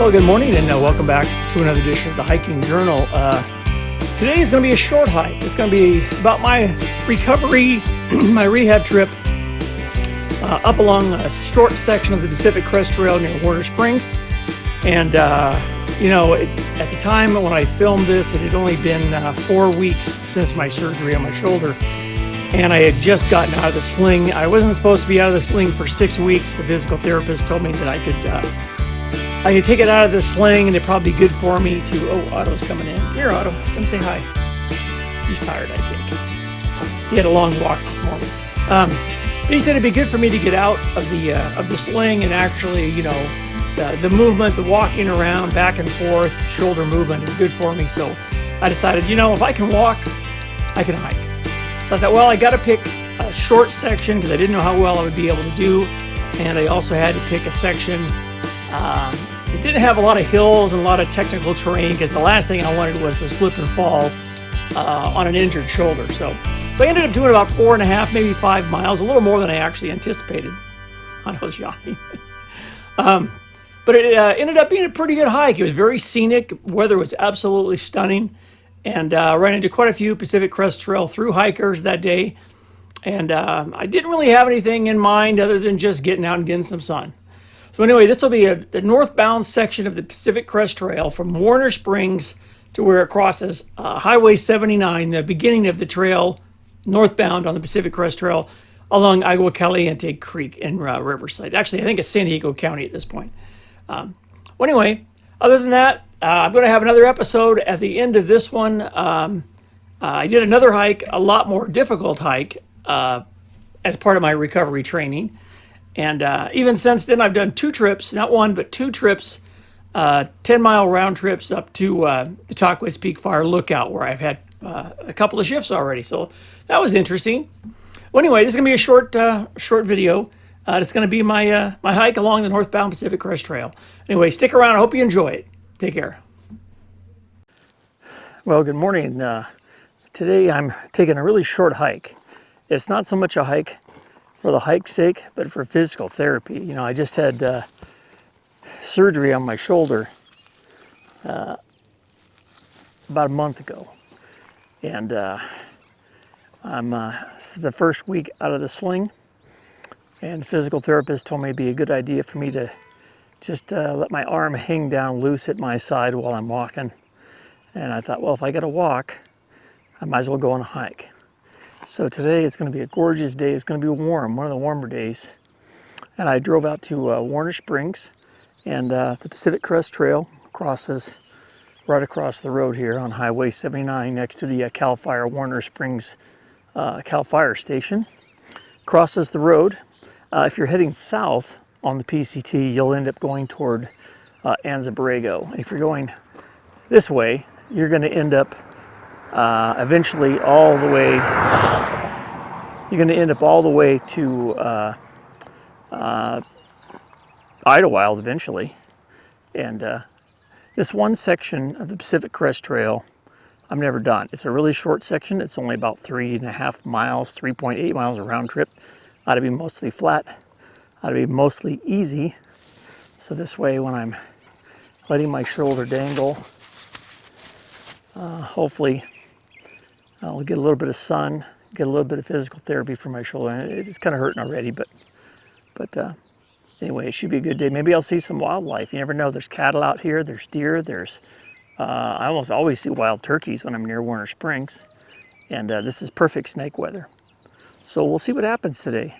Well, good morning and welcome back to another edition of the Hiking Journal. Today is going to be a short hike. It's going to be about my recovery, my rehab trip up along a short section of the Pacific Crest Trail near Warner Springs. And, at the time when I filmed this, it had only been 4 weeks since my surgery on my shoulder. And I had just gotten out of the sling. I wasn't supposed to be out of the sling for 6 weeks. The physical therapist told me that I could take it out of the sling and it'd probably be good for me to... Oh, Otto's coming in. Here, Otto, come say hi. He's tired, I think. He had a long walk this morning. But he said it'd be good for me to get out of the sling and actually, the movement, the walking around, back and forth, shoulder movement is good for me. So I decided, if I can walk, I can hike. So I thought, well, I got to pick a short section because I didn't know how well I would be able to do. And I also had to pick a section it didn't have a lot of hills and a lot of technical terrain because the last thing I wanted was to slip and fall on an injured shoulder. So I ended up doing about 4.5, maybe 5 miles, a little more than I actually anticipated. Otto's yawning. But it ended up being a pretty good hike. It was very scenic. Weather was absolutely stunning. And ran into quite a few Pacific Crest Trail through hikers that day. And I didn't really have anything in mind other than just getting out and getting some sun. So anyway, this will be the northbound section of the Pacific Crest Trail from Warner Springs to where it crosses Highway 79, the beginning of the trail, northbound on the Pacific Crest Trail, along Agua Caliente Creek in Riverside. Actually, I think it's San Diego County at this point. Well, anyway, other than that, I'm going to have another episode at the end of this one. I did another hike, a lot more difficult hike, as part of my recovery training. And even since then, I've done 2 trips, not one, but 2 trips, 10-mile round trips up to the Tahquitz Peak Fire Lookout, where I've had a couple of shifts already. So that was interesting. Well, anyway, this is going to be a short video. It's going to be my hike along the northbound Pacific Crest Trail. Anyway, stick around. I hope you enjoy it. Take care. Well, good morning. Today I'm taking a really short hike. It's not so much a hike for the hike's sake, but for physical therapy. I just had surgery on my shoulder about a month ago. And this is the first week out of the sling. And the physical therapist told me it'd be a good idea for me to just let my arm hang down loose at my side while I'm walking. And I thought, well, if I got to walk, I might as well go on a hike. So today it's going to be a gorgeous day. It's going to be warm, one of the warmer days. And I drove out to Warner Springs, and the Pacific Crest Trail crosses right across the road here on Highway 79 next to the Cal Fire Warner Springs Cal Fire Station. Crosses the road. If you're heading south on the PCT, you'll end up going toward Anza Borrego. If you're going this way, you're going to end up eventually all the way. You're going to end up all the way to Idlewild eventually. And this one section of the Pacific Crest Trail, I've never done. It's a really short section. It's only about 3.5 miles, 3.8 miles a round trip. Ought to be mostly flat. Ought to be mostly easy. So this way, when I'm letting my shoulder dangle, hopefully I'll get a little bit of sun, get a little bit of physical therapy for my shoulder. It's kind of hurting already, but anyway, it should be a good day. Maybe I'll see some wildlife. You never know. There's cattle out here. There's deer. I almost always see wild turkeys when I'm near Warner Springs. And this is perfect snake weather. So we'll see what happens today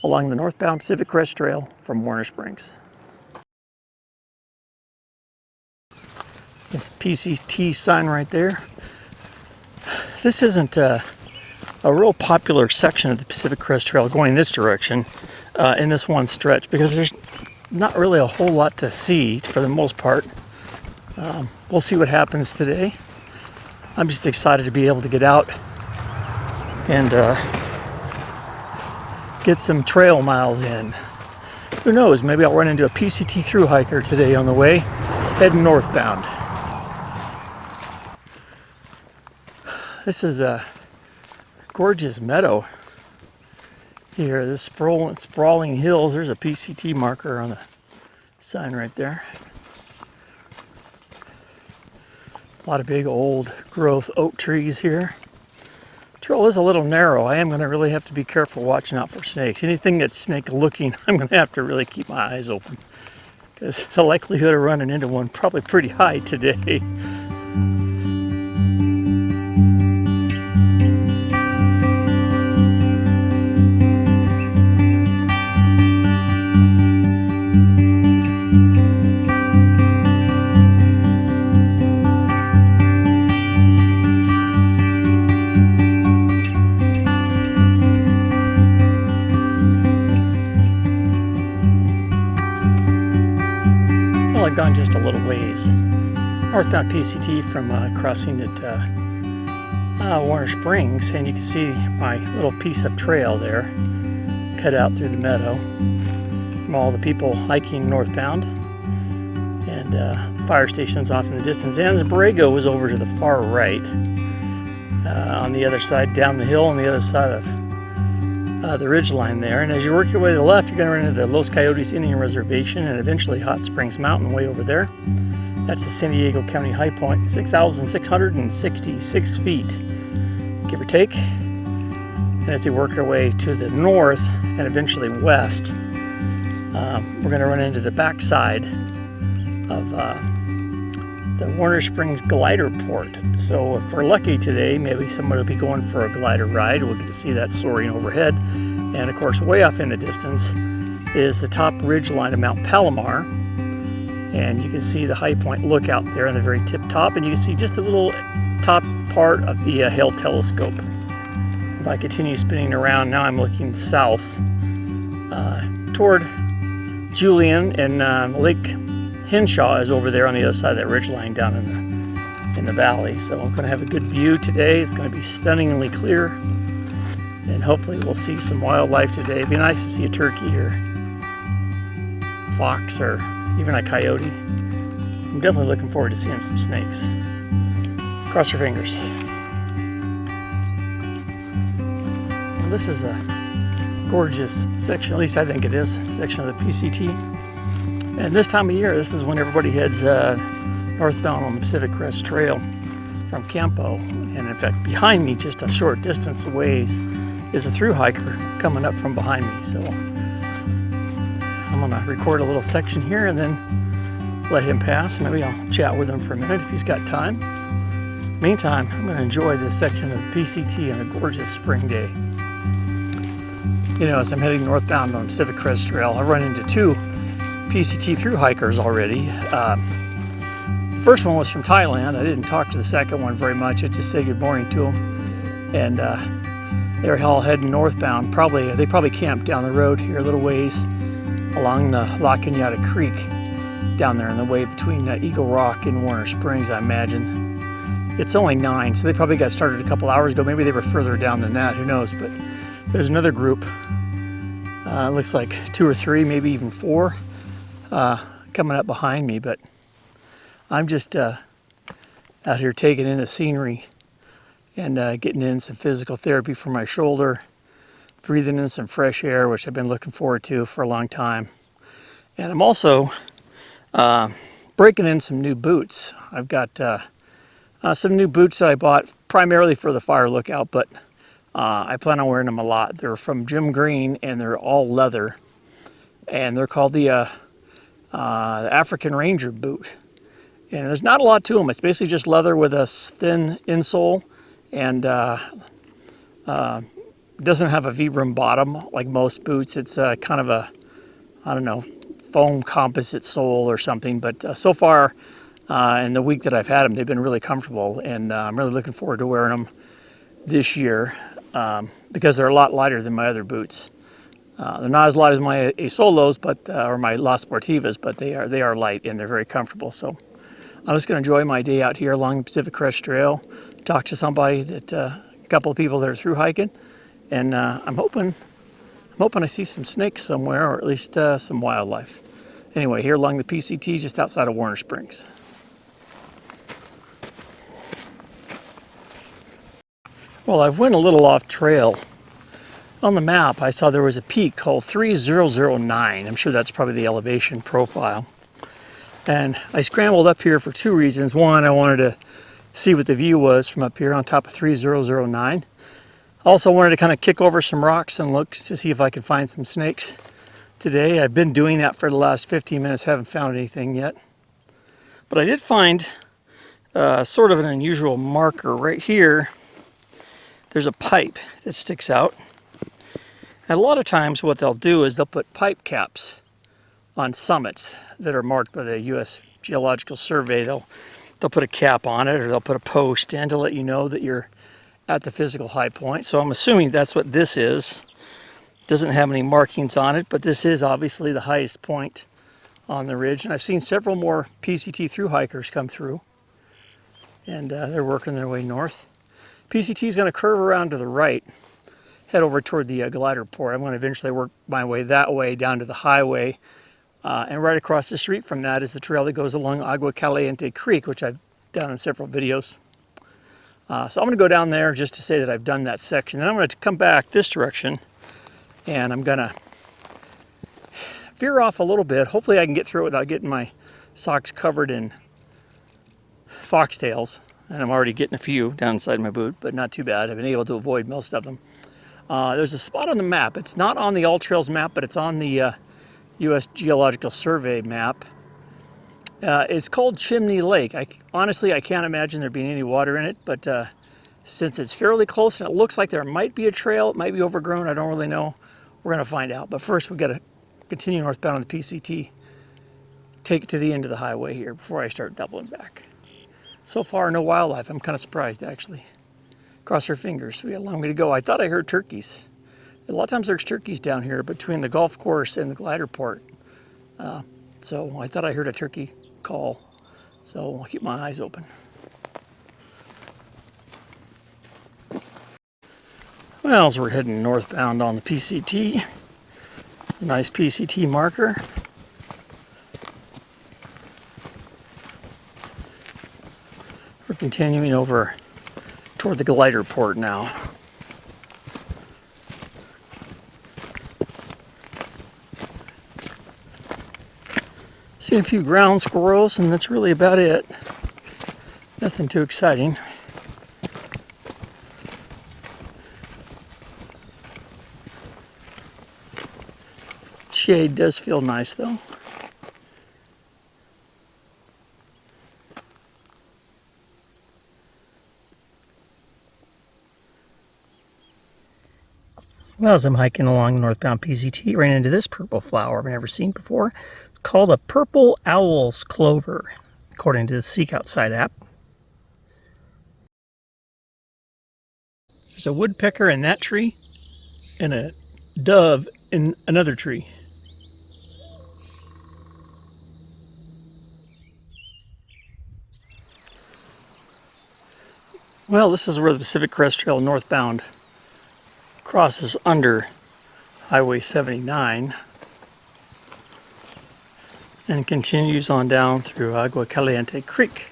along the northbound Pacific Crest Trail from Warner Springs. This PCT sign right there. This isn't a real popular section of the Pacific Crest Trail going this direction in this one stretch because there's not really a whole lot to see for the most part. We'll see what happens today. I'm just excited to be able to get out and get some trail miles in. Who knows, maybe I'll run into a PCT through hiker today on the way, heading northbound. This is a gorgeous meadow here. This sprawling hills. There's a PCT marker on the sign right there. A lot of big old growth oak trees here. The trail is a little narrow. I am going to really have to be careful watching out for snakes. Anything that's snake looking, I'm going to have to really keep my eyes open, because the likelihood of running into one probably pretty high today. I've gone just a little ways northbound PCT from crossing at Warner Springs, and you can see my little piece of trail there cut out through the meadow from all the people hiking northbound, and fire stations off in the distance. And Borrego was over to the far right, on the other side, down the hill on the other side of the ridgeline there. And as you work your way to the left, you're going to run into the Los Coyotes Indian Reservation and eventually Hot Springs Mountain way over there. That's the San Diego County high point, 6,666 feet, give or take. And as you work your way to the north and eventually west, we're going to run into the backside of the Warner Springs glider port. So if we're lucky today, maybe someone will be going for a glider ride. We'll get to see that soaring overhead. And of course, way off in the distance is the top ridge line of Mount Palomar. And you can see the high point lookout there on the very tip top. And you can see just a little top part of the Hale telescope. If I continue spinning around, now I'm looking south toward Julian, and Lake Henshaw is over there on the other side of that ridge line down in the valley. So I'm going to have a good view today. It's going to be stunningly clear, and hopefully we'll see some wildlife today. It'd be nice to see a turkey or fox or even a coyote. I'm definitely looking forward to seeing some snakes. Cross your fingers. Well, this is a gorgeous section, at least I think it is, section of the PCT. And this time of year, this is when everybody heads northbound on the Pacific Crest Trail from Campo. And in fact, behind me, just a short distance away, is a thru hiker coming up from behind me. So I'm gonna record a little section here and then let him pass. Maybe I'll chat with him for a minute if he's got time. Meantime, I'm gonna enjoy this section of PCT on a gorgeous spring day. You know, as I'm heading northbound on Pacific Crest Trail, I run into two PCT thru hikers already. The first one was from Thailand. I didn't talk to the second one very much. I just said good morning to them. And they're all heading northbound. They probably camped down the road here a little ways along the La Cañada Creek down there in the way between Eagle Rock and Warner Springs, I imagine. It's only 9, so they probably got started a couple hours ago. Maybe they were further down than that, who knows. But there's another group, looks like 2 or 3, maybe even 4, coming up behind me. But I'm just out here taking in the scenery and getting in some physical therapy for my shoulder, breathing in some fresh air, which I've been looking forward to for a long time. And I'm also breaking in some new boots. I've got some new boots that I bought primarily for the fire lookout, but I plan on wearing them a lot. They're from Jim Green, and they're all leather, and they're called the African Ranger boot. And there's not a lot to them. It's basically just leather with a thin insole, and doesn't have a Vibram bottom like most boots. It's kind of a, I don't know, foam composite sole or something. But so far in the week that I've had them, they've been really comfortable, and I'm really looking forward to wearing them this year because they're a lot lighter than my other boots. They're not as light as my Solos, but or my La Sportivas, but they are light and they're very comfortable. So I'm just going to enjoy my day out here along the Pacific Crest Trail, talk to somebody that a couple of people that are through hiking, and I'm hoping I see some snakes somewhere, or at least some wildlife. Anyway, here along the PCT, just outside of Warner Springs. Well, I went a little off trail. On the map, I saw there was a peak called 3009. I'm sure that's probably the elevation profile. And I scrambled up here for 2 reasons. One, I wanted to see what the view was from up here on top of 3009. Also wanted to kind of kick over some rocks and look to see if I could find some snakes today. I've been doing that for the last 15 minutes, haven't found anything yet. But I did find sort of an unusual marker right here. There's a pipe that sticks out. And a lot of times what they'll do is they'll put pipe caps on summits that are marked by the U.S. Geological Survey. They'll put a cap on it, or they'll put a post in to let you know that you're at the physical high point. So I'm assuming that's what this is. Doesn't have any markings on it, but this is obviously the highest point on the ridge. And I've seen several more PCT through hikers come through, and they're working their way north. PCT is going to curve around to the right, head over toward the glider port. I'm going to eventually work my way that way down to the highway. And right across the street from that is the trail that goes along Agua Caliente Creek, which I've done in several videos. So I'm going to go down there just to say that I've done that section. Then I'm going to come back this direction, and I'm going to veer off a little bit. Hopefully I can get through it without getting my socks covered in foxtails. And I'm already getting a few down inside my boot, but not too bad. I've been able to avoid most of them. There's a spot on the map. It's not on the All Trails map, but it's on the U.S. Geological Survey map. It's called Chimney Lake. Honestly, I can't imagine there being any water in it, but since it's fairly close and it looks like there might be a trail, it might be overgrown, I don't really know. We're going to find out. But first, we've got to continue northbound on the PCT, take it to the end of the highway here before I start doubling back. So far, no wildlife. I'm kind of surprised, actually. Cross our fingers. We got a long way to go. I thought I heard turkeys. A lot of times there's turkeys down here between the golf course and the glider port. So I thought I heard a turkey call. So I'll keep my eyes open. Well, as we're heading northbound on the PCT, a nice PCT marker. We're continuing over toward the glider port now. Seen a few ground squirrels, and that's really about it. Nothing too exciting. Shade does feel nice though. Well, as I'm hiking along northbound PCT, ran into this purple flower I've never seen before. It's called a purple owl's clover, according to the Seek Outside app. There's a woodpecker in that tree and a dove in another tree. Well, this is where the Pacific Crest Trail northbound crosses under Highway 79 and continues on down through Agua Caliente Creek.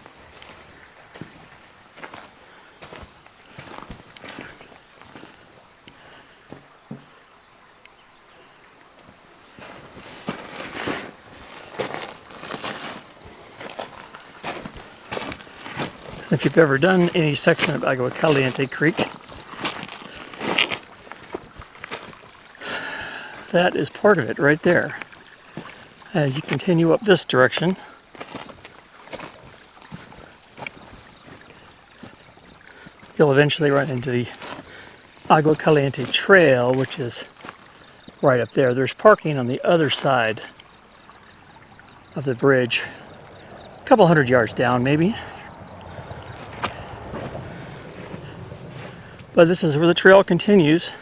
If you've ever done any section of Agua Caliente Creek, that is part of it right there. As you continue up this direction, you'll eventually run into the Agua Caliente Trail, which is right up there. There's parking on the other side of the bridge, a couple hundred yards down maybe. But this is where the trail continues,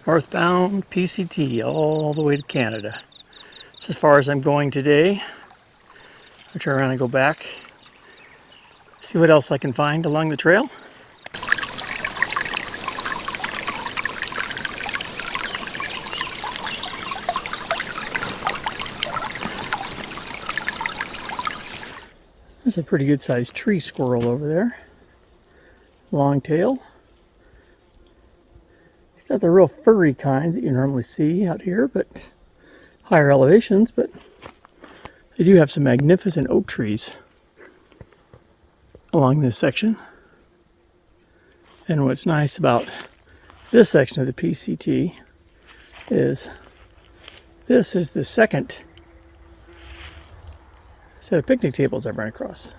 northbound PCT all the way to Canada. That's as far as I'm going today. I'll turn around and go back, see what else I can find along the trail. There's a pretty good sized tree squirrel over there. Long tail. He's not the real furry kind that you normally see out here, but higher elevations, but they do have some magnificent oak trees. along this section. And what's nice about this section of the PCT is this is the second set of picnic tables I've run across.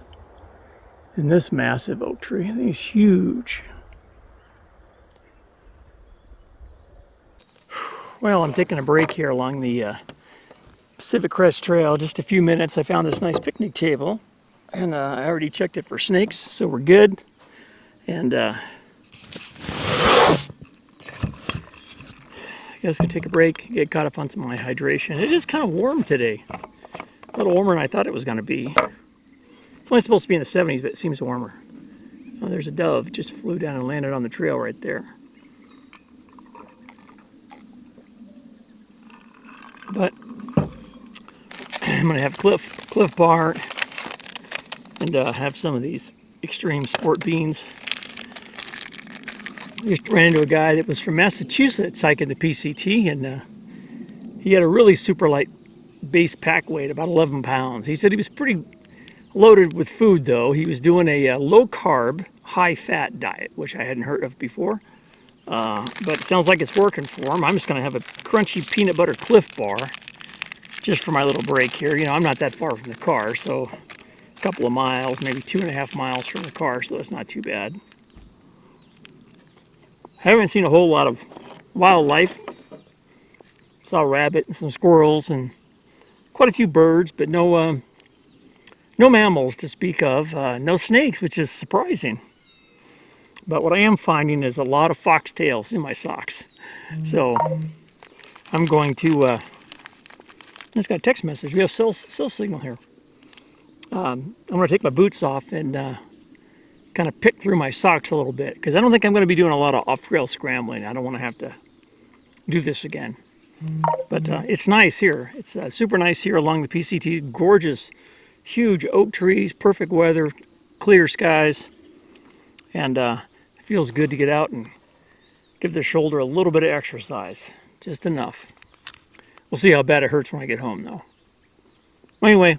And this massive oak tree, I think it's huge. Well, I'm taking a break here along the Pacific Crest Trail. Just a few minutes. I found this nice picnic table, and I already checked it for snakes, so we're good. And I guess I'll take a break, get caught up on some of my hydration. It is kind of warm today. A little warmer than I thought it was going to be. It's only supposed to be in the 70s, but it seems warmer. Oh, there's a dove just flew down and landed on the trail right there. But I'm going to have Cliff Bar and have some of these extreme sport beans. I just ran into a guy that was from Massachusetts hiking the PCT, and he had a really super light base pack weight, about 11 pounds. He said he was pretty loaded with food, though. He was doing a low carb, high fat diet, which I hadn't heard of before. But it sounds like it's working for him. I'm just going to have a crunchy peanut butter Cliff Bar just for my little break here. You know, I'm not that far from the car, so a couple of miles, maybe 2.5 miles from the car, so that's not too bad. I haven't seen a whole lot of wildlife. Saw a rabbit and some squirrels and quite a few birds, but no mammals to speak of. No snakes, which is surprising. But what I am finding is a lot of foxtails in my socks. So I'm going to, I just got a text message. We have cell signal here. I'm going to take my boots off and kind of pick through my socks a little bit, because I don't think I'm going to be doing a lot of off-trail scrambling. I don't want to have to do this again. But it's nice here. It's super nice here along the PCT. Gorgeous, huge oak trees, perfect weather, clear skies. And it feels good to get out and give the shoulder a little bit of exercise. Just enough. We'll see how bad it hurts when I get home, though. Anyway, I'm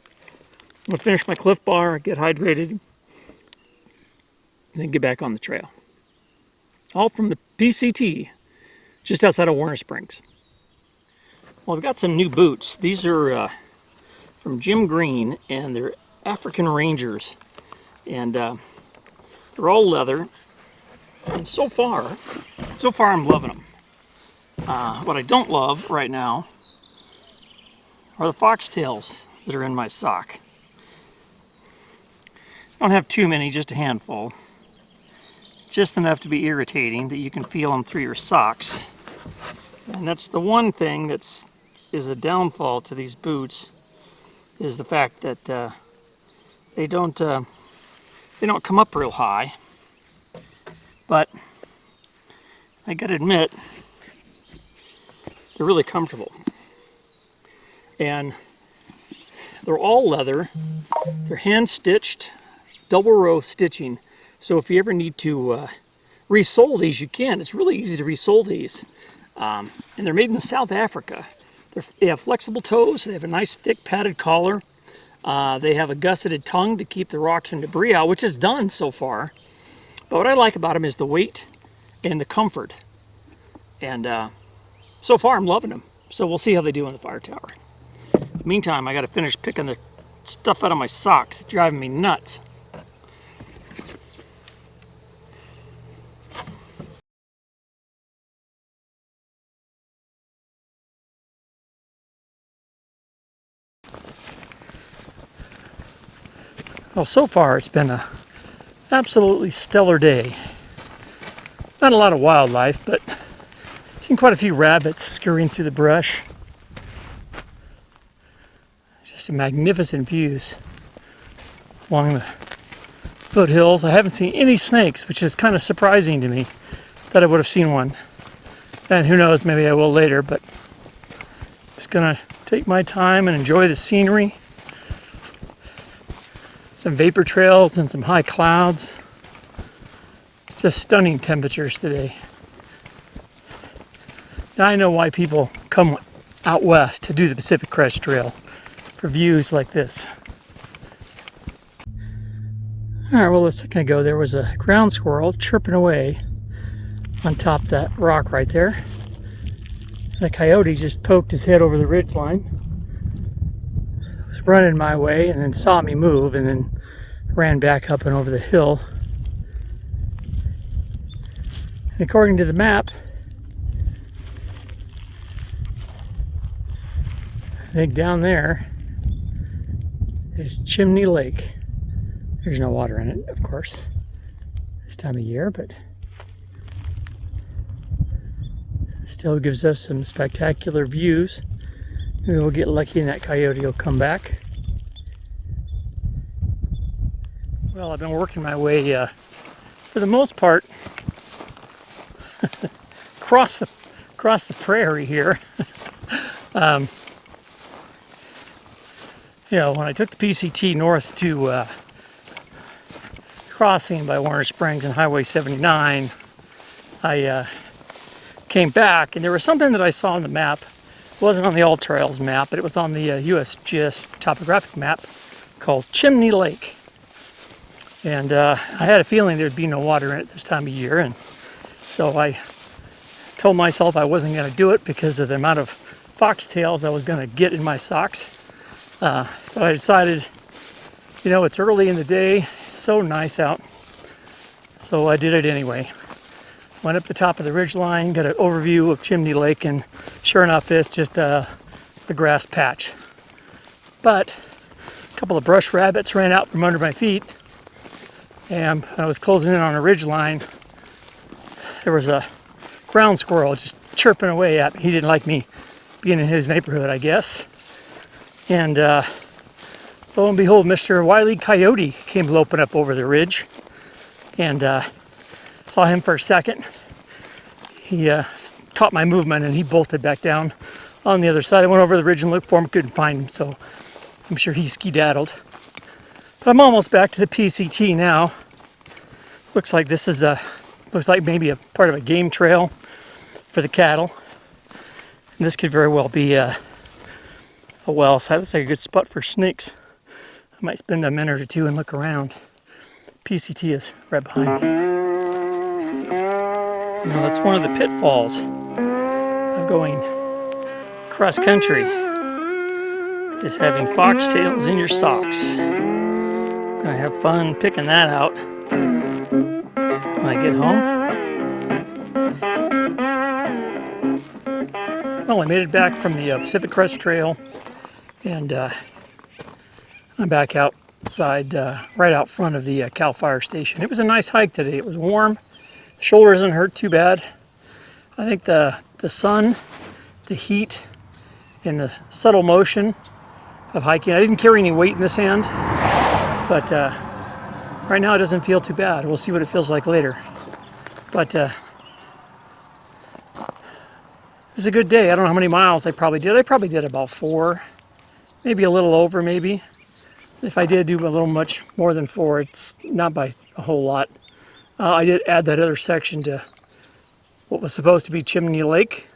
going to finish my Cliff Bar, get hydrated, and then get back on the trail. All from the PCT, just outside of Warner Springs. Well, I've got some new boots. These are from Jim Green, and they're African Rangers. And they're all leather. And so far I'm loving them. What I don't love right now are the foxtails that are in my sock. I don't have too many, just a handful. Just enough to be irritating that you can feel them through your socks. And that's the one thing that's is a downfall to these boots, is the fact that they don't come up real high. But I gotta admit, they're really comfortable. And they're all leather. They're hand stitched, double row stitching. So if you ever need to resole these, you can. It's really easy to resole these. And they're made in South Africa. They have flexible toes. They have a nice thick padded collar. They have a gusseted tongue to keep the rocks and debris out, which is done so far. But what I like about them is the weight and the comfort. And so far I'm loving them. So we'll see how they do in the fire tower. Meantime, I got to finish picking the stuff out of my socks. It's driving me nuts. Well, so far it's been a absolutely stellar day. Not a lot of wildlife, but I've seen quite a few rabbits scurrying through the brush. Just some magnificent views along the foothills. I haven't seen any snakes, which is kind of surprising to me. Thought I would have seen one. And who knows, maybe I will later, but just gonna take my time and enjoy the scenery. Some vapor trails and some high clouds. Just stunning temperatures today. Now I know why people come out west to do the Pacific Crest Trail, for views like this. All right, well, a second ago there was a ground squirrel chirping away on top of that rock right there. And a coyote just poked his head over the ridge line. Was running my way and then saw me move and then ran back up and over the hill. And according to the map, I think down there is Chimney Lake. There's no water in it, of course, this time of year, but still gives us some spectacular views. Maybe we'll get lucky and that coyote will come back. Well, I've been working my way, for the most part, across the prairie here. You know, when I took the PCT north to crossing by Warner Springs and Highway 79, I came back and there was something that I saw on the map. It wasn't on the All Trails map, but it was on the USGS topographic map called Chimney Lake. And I had a feeling there'd be no water in it this time of year, and so I told myself I wasn't going to do it because of the amount of foxtails I was going to get in my socks. But I decided, you know, it's early in the day, it's so nice out, so I did it anyway. Went up the top of the ridge line, got an overview of Chimney Lake, and sure enough, it's just a grass patch. But a couple of brush rabbits ran out from under my feet, and I was closing in on a ridge line. There was a ground squirrel just chirping away at me. He didn't like me being in his neighborhood, I guess. And lo and behold, Mr. Wile E. Coyote came loping up over the ridge, and saw him for a second. He caught my movement and he bolted back down on the other side. I went over the ridge and looked for him, couldn't find him, so I'm sure he skedaddled. But I'm almost back to the PCT now. Looks like this is looks like maybe a part of a game trail for the cattle. And this could very well be a well site. Looks like a good spot for snakes. I might spend a minute or two and look around. PCT is right behind me. You know, that's one of the pitfalls of going cross country, is having foxtails in your socks. I'm gonna have fun picking that out when I get home. Well, I made it back from the Pacific Crest Trail, and I'm back outside, right out front of the Cal Fire Station. It was a nice hike today. It was warm. The shoulder doesn't hurt too bad. I think the sun, the heat, and the subtle motion of hiking. I didn't carry any weight in this hand, but right now it doesn't feel too bad. We'll see what it feels like later. But it was a good day. I don't know how many miles I probably did. I probably did about 4, maybe a little over, maybe. If I did do a little much more than 4, it's not by a whole lot. I did add that other section to what was supposed to be Chimney Lake,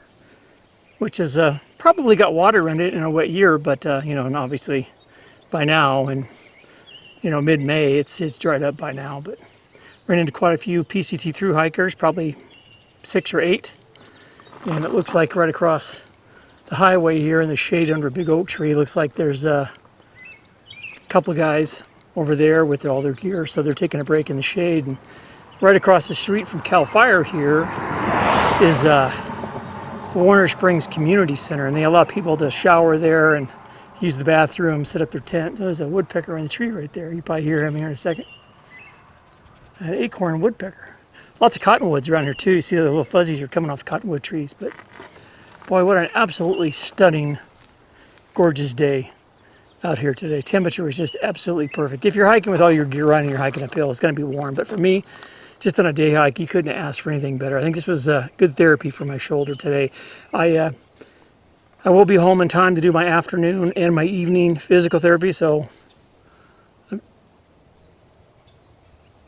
which is probably got water in it in a wet year, but you know, and obviously by now, and you know, mid-May, it's dried up by now. But ran into quite a few PCT through hikers, probably 6 or 8, and it looks like right across the highway here in the shade under a big oak tree, looks like there's a couple of guys over there with all their gear, so they're taking a break in the shade. And right across the street from Cal Fire here is Warner Springs Community Center, and they allow people to shower there and use the bathroom, set up their tent. There's a woodpecker in the tree right there. You probably hear him here in a second. An acorn woodpecker. Lots of cottonwoods around here too. You see the little fuzzies are coming off the cottonwood trees. But boy, what an absolutely stunning, gorgeous day out here today. Temperature is just absolutely perfect. If you're hiking with all your gear on and you're hiking uphill, it's going to be warm. But for me, just on a day hike, you couldn't ask for anything better. I think this was good therapy for my shoulder today. I will be home in time to do my afternoon and my evening physical therapy, so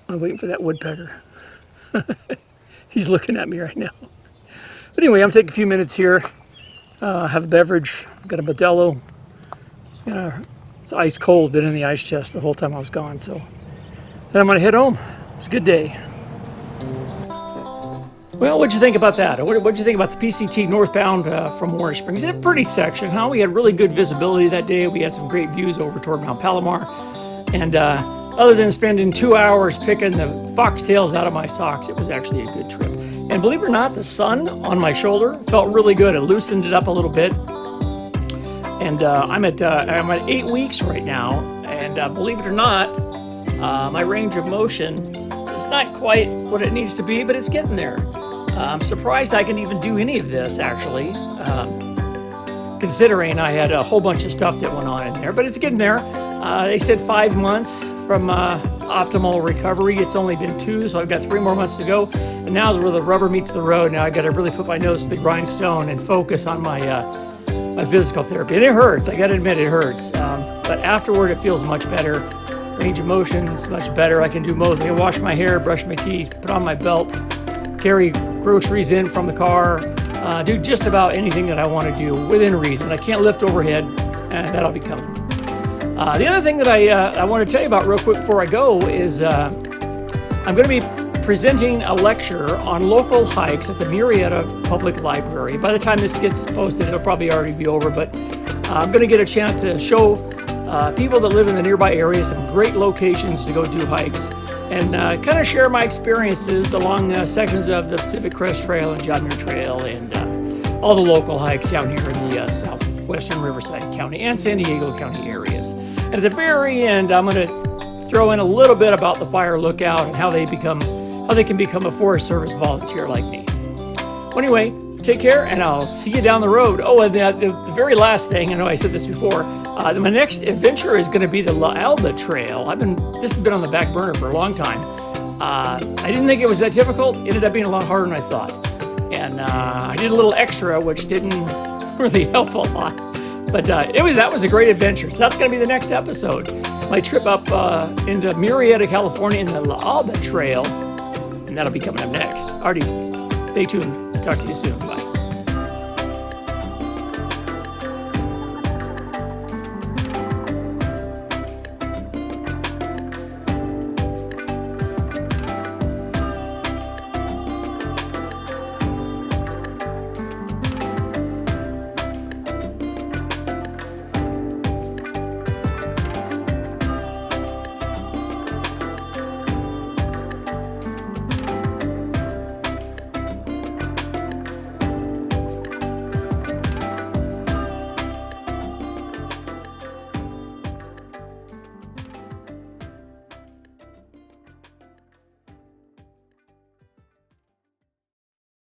I'm waiting for that woodpecker. He's looking at me right now. But anyway, I'm taking a few minutes here, have a beverage. I've got a Modelo. It's ice cold, been in the ice chest the whole time I was gone, so Then I'm going to head home. It's a good day. Well, what'd you think about that? What'd you think about the PCT northbound from Orange Springs? It's a pretty section, huh? We had really good visibility that day. We had some great views over toward Mount Palomar. And other than spending 2 hours picking the foxtails out of my socks, it was actually a good trip. And believe it or not, the sun on my shoulder felt really good. It loosened it up a little bit. And I'm at 8 weeks right now. And believe it or not, my range of motion is not quite what it needs to be, but it's getting there. I'm surprised I can even do any of this, actually, considering I had a whole bunch of stuff that went on in there, but it's getting there. They said 5 months from optimal recovery. It's only been 2, so I've got 3 more months to go. And now's where the rubber meets the road. Now I got to really put my nose to the grindstone and focus on my physical therapy. And it hurts. I got to admit, it hurts. But afterward, it feels much better. Range of motion is much better. I can do most. I can wash my hair, brush my teeth, put on my belt, carry groceries in from the car, do just about anything that I want to do within reason. I can't lift overhead, and that'll be coming. The other thing that I want to tell you about real quick before I go is I'm going to be presenting a lecture on local hikes at the Murrieta Public Library. By the time this gets posted, it'll probably already be over, but I'm going to get a chance to show people that live in the nearby area some great locations to go do hikes, and kind of share my experiences along sections of the Pacific Crest Trail and John Muir Trail and all the local hikes down here in the southwestern Riverside County and San Diego County areas. And at the very end, I'm going to throw in a little bit about the fire lookout and how they can become a Forest Service volunteer like me. Well, anyway, take care, and I'll see you down the road. Oh, and the very last thing, I know I said this before, my next adventure is going to be the La Alba Trail. This has been on the back burner for a long time. I didn't think it was that difficult. It ended up being a lot harder than I thought. And I did a little extra, which didn't really help a lot. But that was a great adventure. So that's going to be the next episode. My trip up into Murrieta, California in the La Alba Trail. And that'll be coming up next. Artie, stay tuned. Talk to you soon. Bye.